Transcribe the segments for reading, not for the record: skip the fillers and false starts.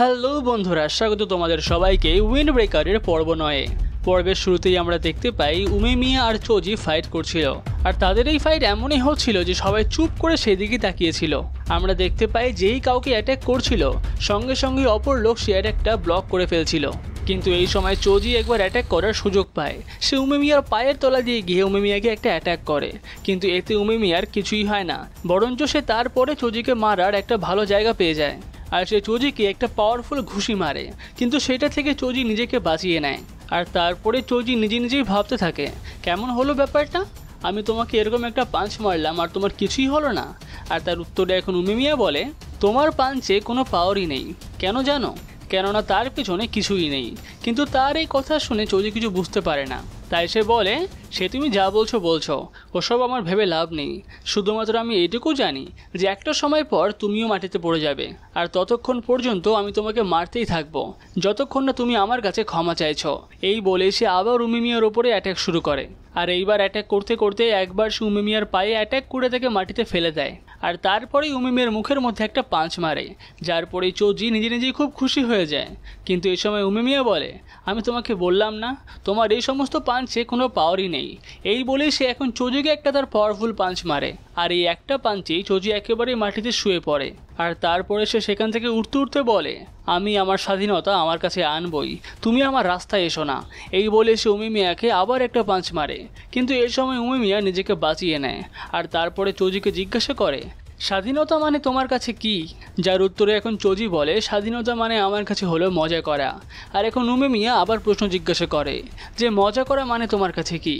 Hello বন্ধুরা, স্বাগত তোমাদের সবাইকে উইন্ড ব্রেকারের পর্ব 9। পর্বের শুরুতেই আমরা দেখতে পাই উমেমিয়া আর চোজি ফাইট করছিল, আর তাদের এই ফাইট এমনই হচ্ছিল যে সবাই চুপ করে সেদিকে তাকিয়েছিল। আমরা দেখতে পাই যেই কাউকে অ্যাটাক করছিল সঙ্গে সঙ্গে অপর লোক সে অ্যাটাকটা ব্লক করে ফেলছিল। কিন্তু এই সময় চোজি একবার অ্যাটাক করার সুযোগ পায়। সে উমেমিয়ার পায়ের তলা দিয়ে গিয়ে উমেমিয়াকে একটা অ্যাটাক করে, কিন্তু এতে উমেমিয়ার কিছুই হয় না, বরঞ্চ সে তারপরে চোজিকে মারার একটা ভালো জায়গা পেয়ে যায়। আর সে চোজিকে একটা পাওয়ারফুল ঘুষি মারে, কিন্তু সেটা থেকে চোজি নিজেকে বাঁচিয়ে নেয়। আর তারপরে চোজি নিজেই ভাবতে থাকে, কেমন হলো ব্যাপারটা, আমি তোমাকে এরকম একটা পাঞ্চ মারলাম আর তোমার কিছুই হলো না। আর তার উত্তরে এখন উমেমিয়া বলে, তোমার পাঞ্চে কোনো পাওয়ারই নেই, কেন জানো? কেননা তার পেছনে কিছুই নেই। কিন্তু তার এই কথা শুনে চোজি কিছু বুঝতে পারে না, তাই সে বলে, সে তুমি যা বলছো ওসব আমার ভেবে লাভ নেই। শুধুমাত্র আমি এইটুকু জানি যে একটা সময় পর তুমিও মাটিতে পড়ে যাবে, আর ততক্ষণ পর্যন্ত আমি তোমাকে মারতেই থাকবো যতক্ষণ না তুমি আমার কাছে ক্ষমা চাইছো। এই বলে সে আবার উমেমিয়ার ওপরে অ্যাটাক শুরু করে। আর এইবার অ্যাটাক করতে করতে একবার সে উমেমিয়ার পায়ে অ্যাটাক করে তাকে মাটিতে ফেলে দেয়। আর তারপরেই উমেমিয়ার মুখের মধ্যে একটা পাঞ্চ মারে, যার পরেই চোজি নিজেই খুব খুশি হয়ে যায়। কিন্তু এই সময় উমেমিয়া বলে, আমি তোমাকে বললাম না তোমার এই সমস্ত পাঞ্চে কোনো পাওয়ারই নেই। এই বলেই সে এখন চোজিকে একটা তার পাওয়ারফুল পাঞ্চ মারে, আর এই একটা পাঞ্চেই চোজি একেবারেই মাটিতে শুয়ে পড়ে। আর তারপরে সে সেখান থেকে উঠতে বলে, আমি আমার স্বাধীনতা আমার কাছে আনবই, তুমি আমার রাস্তায় এসো না। এই বলে সে উমেমিয়াকে আবার একটা পাঞ্চ মারে, কিন্তু এই সময় উমেমিয়া নিজেকে বাঁচিয়ে নেয়। আর তারপরে চোজিকে জিজ্ঞাসা করে, স্বাধীনতা মানে তোমার কাছে কি? যার উত্তরে এখন চোজি বলে, স্বাধীনতা মানে আমার কাছে হলো মজা করা। আর এখন উমেমিয়া আবার প্রশ্ন জিজ্ঞাসা করে যে মজা করা মানে তোমার কাছে কি?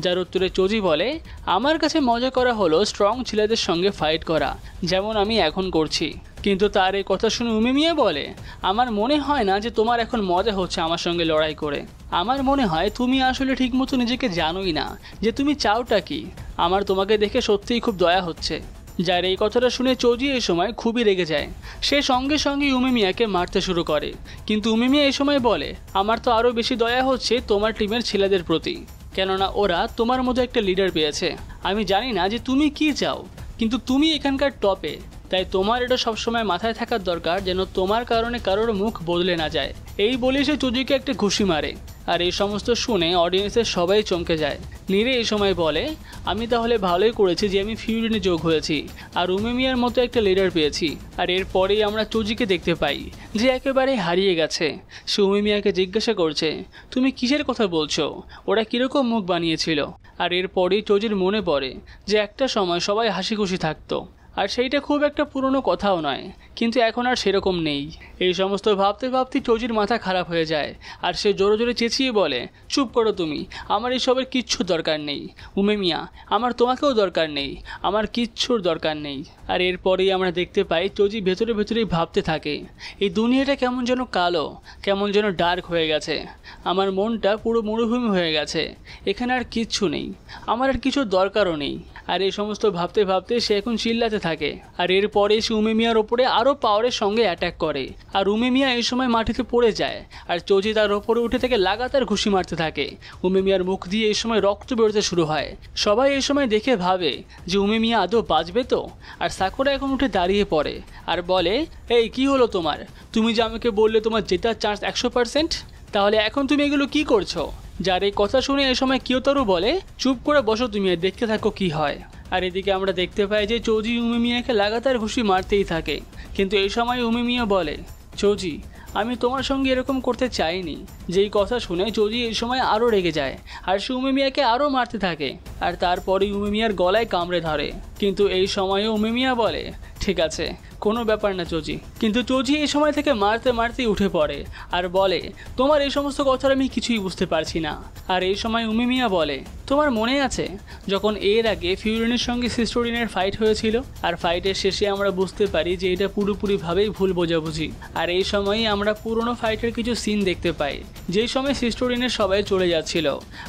যার উত্তরে চোজি বলে, আমার কাছে মজা করা হলো স্ট্রং ছেলেদের সঙ্গে ফাইট করা, যেমন আমি এখন করছি। কিন্তু তার এই কথা শুনে উমেমিয়া বলে, আমার মনে হয় না যে তোমার এখন মজা হচ্ছে আমার সঙ্গে লড়াই করে। আমার মনে হয় তুমি আসলে ঠিকমতো নিজেকে জানোই না যে তুমি চাওটা কি। আমার তোমাকে দেখে সত্যিই খুব দয়া হচ্ছে। যার এই কথাটা শুনে চোজি এই সময় খুবই রেগে যায়। সে সঙ্গে সঙ্গে উমেমিয়াকে মারতে শুরু করে, কিন্তু উমেমিয়া এই সময় বলে, আমার তো আরও বেশি দয়া হচ্ছে তোমার টিমের ছেলেদের প্রতি, কেননা ওরা তোমার মতো একটা লিডার পেয়েছে। আমি জানি না যে তুমি কি চাও, কিন্তু তুমি এখানকার টপে, তাই তোমার এটা সবসময় মাথায় থাকার দরকার যেন তোমার কারণে কারোর মুখ বদলে না যায়। এই বলে সে চোজিকে একটা ঘুষি মারে। আর এই সমস্ত শুনে অডিয়েন্সের সবাই চমকে যায়। নীরে এই সময় বলে, আমি তাহলে ভালোই করেছি যে আমি ফিউরিনে যোগ হয়েছি আর উমেমিয়ার মতো একটা লিডার পেয়েছি। আর এরপরেই আমরা চোজিকে দেখতে পাই যে একেবারে হারিয়ে গেছে। সে উমেমিয়াকে জিজ্ঞাসা করছে, তুমি কিসের কথা বলছো, ওরা কীরকম মুখ বানিয়েছিল? আর এরপরেই চোজির মনে পড়ে যে একটা সময় সবাই হাসি খুশি থাকতো, আর সেইটা খুব একটা পুরনো কথাও নয়, কিন্তু এখন আর সেরকম নেই। এই সমস্ত ভাবতে ভাবতে চোজির মাথা খারাপ হয়ে যায়, আর সে জোরে জোরে চেঁচিয়ে বলে, চুপ করো তুমি, আমার এইসবের কিচ্ছু দরকার নেই। উমেমিয়া, আমার তোমাকেও দরকার নেই, আমার কিচ্ছুর দরকার নেই। আর এরপরেই আমরা দেখতে পাই চোজি ভেতরেই ভাবতে থাকে, এই দুনিয়াটা কেমন যেন কালো, কেমন যেন ডার্ক হয়ে গেছে। আমার মনটা পুরো মরুভূমি হয়ে গেছে, এখানে আর কিচ্ছু নেই, আমার আর কিছুর দরকারও নেই। আর এই সমস্ত ভাবতে ভাবতে সে এখন চিল্লাতে থাকে। আর এরপরে সে উমেমিয়ার ওপরে আরও পাওয়ারের সঙ্গে অ্যাটাক করে, আর উমেমিয়া এই সময় মাটিতে পড়ে যায়। আর চোজি তার ওপরে উঠে থেকে লাগাতার ঘুষি মারতে থাকে। উমেমিয়ার মুখ দিয়ে এই সময় রক্ত বেরোতে শুরু হয়। সবাই এই সময় দেখে ভাবে যে উমেমিয়া আদৌ বাঁচবে তো। আর সাকুরা এখন উঠে দাঁড়িয়ে পড়ে আর বলে, এই কি হলো তোমার? তুমি যে আমাকে বললে তোমার জেতার চান্স 100%, তাহলে এখন তুমি এগুলো কি করছো? যার এই কথা শুনে এই সময় কিয়োতারু বলে, চুপ করে বসো তুমি, দেখতে থাকো কি হয়। আর এদিকে আমরা দেখতে পাই যে চোজি উমেমিয়াকে লাগাতার ঘুষি মারতেই থাকে। কিন্তু এই সময় উমেমিয়া বলে, চোজি, আমি তোমার সঙ্গে এরকম করতে চাইনি। যেই কথা শুনে চোজি এই সময় আরও রেগে যায়, আর সে উমেমিয়াকে আরও মারতে থাকে। আর তারপরেই উমেমিয়ার গলায় কামড়ে ধরে। কিন্তু এই সময়ে উমেমিয়া বলে, ঠিক আছে, কোনো ব্যাপার না চোজি। কিন্তু চোজি এই সময় থেকে মারতেই উঠে পড়ে আর বলে, তোমার এই সমস্ত কথার আমি কিছুই বুঝতে পারছি না। আর এই সময় উমেমিয়া বলে, তোমার মনে আছে যখন এর আগে ফিউরিনের সঙ্গে সিস্টোরিনের ফাইট হয়েছিল? আর ফাইটের শেষে আমরা বুঝতে পারি যে এটা পুরোপুরিভাবেই ভুল বোঝাবুঝি। আর এই সময়ই আমরা পুরনো ফাইটের কিছু সিন দেখতে পাই, যেই সময় সিস্টোরিনের সবাই চলে যাচ্ছিল,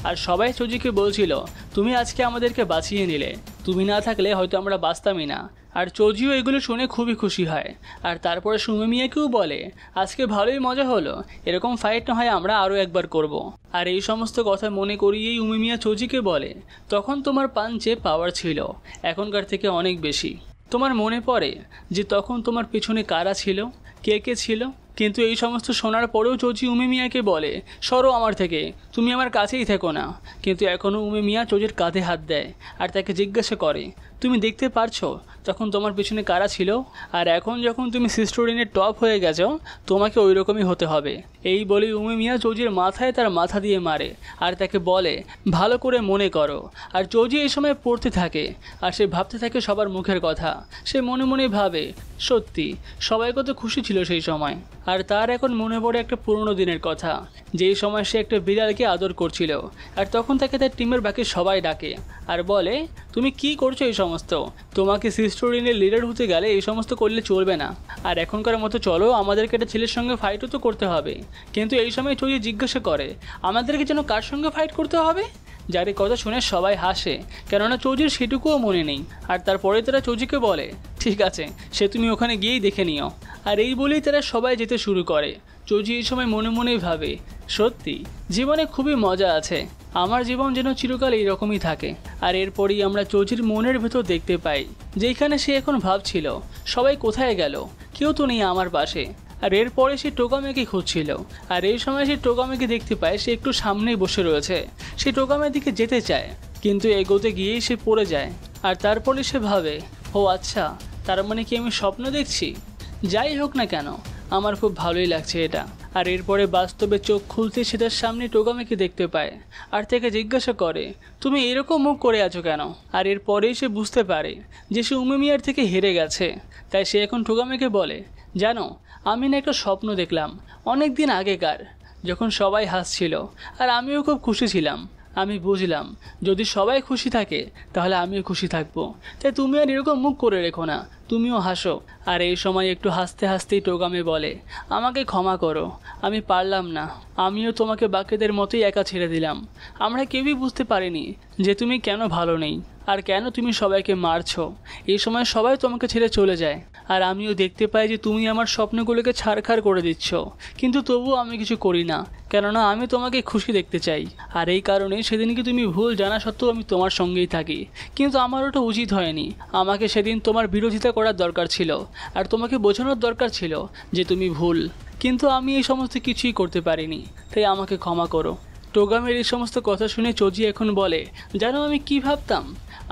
আর সবাই চোজিকে বলছিল, তুমি আজকে আমাদেরকে বাঁচিয়ে নিলে, তুমি না থাকলে হয়তো আমরা বাঁচতামই না। আর চোজিও এগুলো শুনে খুবই খুশি হয়। আর তারপরে উমেমিয়াকেও বলে, আজকে ভালোই মজা হলো, এরকম ফাইট না হয় আমরা আরও একবার করব। আর এই সমস্ত কথা মনে করিয়েই উমেমিয়া চোজিকে বলে, তখন তোমার পাঞ্চে পাওয়ার ছিল এখনকার থেকে অনেক বেশি। তোমার মনে পড়ে যে তখন তোমার পিছনে কারা ছিল, কে ছিল? কিন্তু এই সমস্ত শোনার পরেও চোজি উমে মিয়াকে বলে, সরো আমার থেকে, তুমি আমার কাছেই থেকো না। কিন্তু এখনও উমে মিয়া চোজির কাঁধে হাত দেয় আর তাকে জিজ্ঞাসা করে, তুমি দেখতে পারছো তখন তোমার পিছনে কারা ছিল? আর এখন যখন তুমি সিস্টোরিনের টপ হয়ে গেছো তোমাকে ওই রকমই হতে হবে। এই বলেই উমে মিয়া চোজির মাথায় তার মাথা দিয়ে মারে আর তাকে বলে, ভালো করে মনে করো। আর চোজি এই সময় পড়তে থাকে আর সে ভাবতে থাকে সবার মুখের কথা। সে মনে মনে ভাবে, সত্যি সবাই কত খুশি ছিল সেই সময়। আর তার এখন মনে পড়ে একটা পুরনো দিনের কথা, যেই সময় সে একটা বিড়ালকে আদর করছিল আর তখন তাকে তার টিমের বাকি সবাই ডাকে আর বলে, তুমি কি করছো এই সমস্ত? তোমাকে সিস্টোরিনের লিডার হতে গেলে এই সমস্ত করলে চলবে না। আর এখনকার মতো চলো, আমাদেরকে একটা ছেলের সঙ্গে ফাইটও তো করতে হবে। কিন্তু এই সময় চোজি জিজ্ঞাসা করে, আমাদেরকে যেন কার সঙ্গে ফাইট করতে হবে? যার এই কথা শুনে সবাই হাসে, কেননা চৌজির সেটুকুও মনে নেই। আর তারপরে তারা চৌজিকে বলে, ঠিক আছে, সে তুমি ওখানে গিয়েই দেখে নিও। আর এই বলেই তারা সবাই যেতে শুরু করে। চৌজি এই সময় মনে মনেই ভাবে, সত্যি জীবনে খুবই মজা আছে, আমার জীবন যেন চিরকাল এইরকমই থাকে। আর এরপরই আমরা চৌজির মনের ভেতর দেখতে পাই, যেখানে সে এখন ভাবছিল সবাই কোথায় গেল, কেউ তো নেই আমার পাশে। আর এরপরে সে টোকামেকে খুঁজছিল আর এই সময় সে টোকামেকে দেখতে পায় সে একটু সামনেই বসে রয়েছে। সে টোকামের দিকে যেতে চায় কিন্তু এগোতে গিয়েই সে পড়ে যায়। আর তারপরে সে ভাবে, ও আচ্ছা, তার মানে কি আমি স্বপ্ন দেখছি? যাই হোক না কেন, আমার খুব ভালোই লাগছে এটা। আর এরপরে বাস্তবে চোখ খুলতে সে তার সামনে টোকামেকে দেখতে পায় আর তাকে জিজ্ঞাসা করে, তুমি এরকম মুখ করে আছো কেন? আর এরপরেই সে বুঝতে পারে যে সে উমে মিয়ার থেকে হেরে গেছে। তাই সে এখন টোকামেকে বলে, জানো, আমি না একটা স্বপ্ন দেখলাম অনেক দিন আগেকার, যখন সবাই হাসছিল আর আমিও খুব খুশি ছিলাম। আমি বুঝলাম যদি সবাই খুশি থাকে তাহলে আমিও খুশি থাকবো। তাই তুমি আর এরকম মুখ করে রেখো না, তুমিও হাসো। আর এই সময় একটু হাসতে হাসতেই টোকামে বলে, আমাকে ক্ষমা করো, আমি পারলাম না, আমিও তোমাকে বাকিদের মতোই একা ছেড়ে দিলাম। আমরা কেউই বুঝতে পারিনি যে তুমি কেন ভালো নেই আর কেন তুমি সবাইকে মারছো। এই সময় সবাই তোমাকে ছেড়ে চলে যায় আর আমিও দেখতে পাই যে তুমি আমার স্বপ্নগুলোকে ছারখার করে দিচ্ছ, কিন্তু তবুও আমি কিছু করি না, কেননা আমি তোমাকে খুশি দেখতে চাই। আর এই কারণে সেদিনকে তুমি ভুল জানা সত্ত্বেও আমি তোমার সঙ্গেই থাকি। কিন্তু আমার ওটা উচিত হয়নি, আমাকে সেদিন তোমার বিরোধিতা করার দরকার ছিল আর তোমাকে বোঝানোর দরকার ছিল যে তুমি ভুল, কিন্তু আমি এই সমস্ত কিছুই করতে পারিনি, তাই আমাকে ক্ষমা করো। টোগামের এই সমস্ত কথা শুনে চোজি এখন বলে, জানো আমি কি ভাবতাম?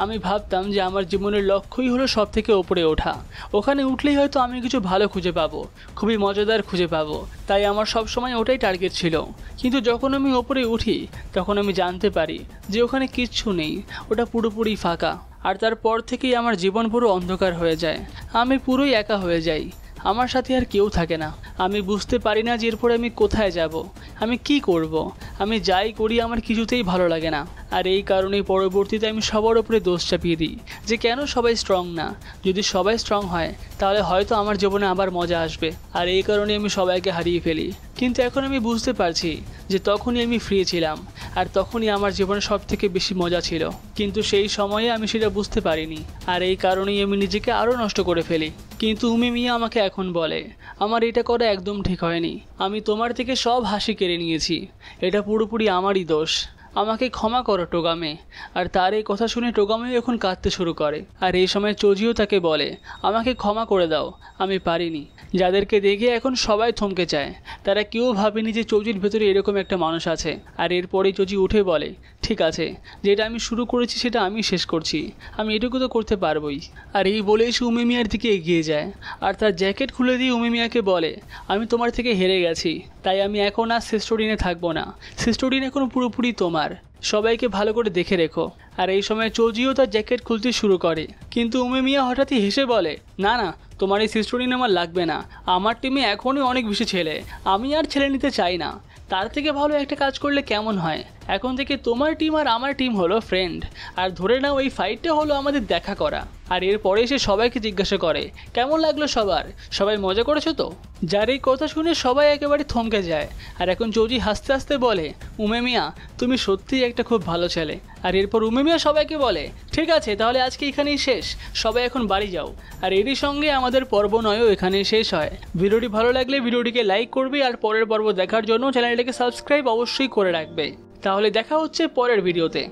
আমি ভাবতাম যে আমার জীবনের লক্ষ্যই হলো সব থেকে ওপরে ওঠা। ওখানে উঠলেই হয়তো আমি কিছু ভালো খুঁজে পাবো, খুবই মজাদার খুঁজে পাবো, তাই আমার সব সময় ওটাই টার্গেট ছিল। কিন্তু যখন আমি ওপরে উঠি তখন আমি জানতে পারি যে ওখানে কিচ্ছু নেই, ওটা পুরোপুরি ফাঁকা। আর তারপর থেকেই আমার জীবন পুরো অন্ধকার হয়ে যায়, আমি পুরোই একা হয়ে যাই, আমার সাথে আর কেউ থাকে না। আমি বুঝতে পারি না যে এরপরে আমি কোথায় যাব, আমি কি করব। আমি যাই করি আমার কিছুতেই ভালো লাগে না। আর এই কারণেই পরবর্তীতে আমি সবার উপরে দোষ চাপিয়ে দিই যে কেন সবাই স্ট্রং না। যদি সবাই স্ট্রং হয় তাহলে হয়তো আমার জীবনে আবার মজা আসবে। আর এই কারণে আমি সবাইকে হারিয়ে ফেলি। কিন্তু এখন আমি বুঝতে পারছি যে তখনই আমি ফ্রি ছিলাম আর তখনই আমার জীবনে সব থেকে বেশি মজা ছিল, কিন্তু সেই সময়ে আমি সেটা বুঝতে পারিনি। আর এই কারণেই আমি নিজেকে আরও নষ্ট করে ফেলি। কিন্তু উমে মিয়া আমাকে এখন বলে, আমার এটা করা একদম ঠিক হয়নি, আমি তোমার থেকে সব হাসি কেড়ে নিয়েছি, এটা পুরোপুরি আমারই দোষ, আমাকে ক্ষমা করো টোগামে। আর তার এই কথা শুনে টোগামেও এখন কাঁদতে শুরু করে। আর এই সময় চোজিও তাকে বলে, আমাকে ক্ষমা করে দাও, আমি পারিনি। যাদেরকে দেখে এখন সবাই থমকে যায়, তারা কেউ ভাবেনি যে চোজির ভেতরে এরকম একটা মানুষ আছে। আর এরপরেই চোজি উঠে বলে, ঠিক আছে, যেটা আমি শুরু করেছি সেটা আমি শেষ করছি, আমি এটুকু তো করতে পারবোই। আর এই বলেই সে উমে মিয়ার দিকে এগিয়ে যায় আর তার জ্যাকেট খুলে দিয়ে উমে মিয়াকে বলে, আমি তোমার থেকে হেরে গেছি, তাই আমি এখন আর সিস্টোরিনে থাকবো না, সিস্টোরিন এখন পুরোপুরি তোমার, সবাইকে ভালো করে দেখে রেখো। আর এই সময় চোজিও তার জ্যাকেট খুলতে শুরু করে, কিন্তু উমে মিয়া হঠাৎই হেসে বলে, না না, তোমার এই সিস্টোরিন আমার লাগবে না, আমার টিমে এখনই অনেক বেশি ছেলে, আমি আর ছেলে নিতে চাই না। তার থেকে ভালো একটা কাজ করলে কেমন হয়, এখন থেকে তোমার টিম আর আমার টিম হলো ফ্রেন্ড, আর ধরে নাও এই ফাইটটা হলো আমাদের দেখা করা। আর এরপরে সে সবাইকে জিজ্ঞাসা করে, কেমন লাগলো সবার, সবাই মজা করেছো তো? যার এই কথা শুনে সবাই একেবারে থমকে যায়। আর এখন চৌজি হাসতে হাসতে বলে, উমে মিয়া তুমি সত্যিই একটা খুব ভালো ছেলে। আর এরপর উমে মিয়া সবাইকে বলে, ঠিক আছে, তাহলে আজকে এখানেই শেষ, সবাই এখন বাড়ি যাও। আর এরই সঙ্গে আমাদের পর্ব 9 এখানেই শেষ হয়। ভিডিওটি ভালো লাগলে ভিডিওটিকে লাইক করবে আর পরের পর্ব দেখার জন্য চ্যানেলটিকে সাবস্ক্রাইব অবশ্যই করে রাখবে। তাহলে দেখা হচ্ছে পরের ভিডিওতে।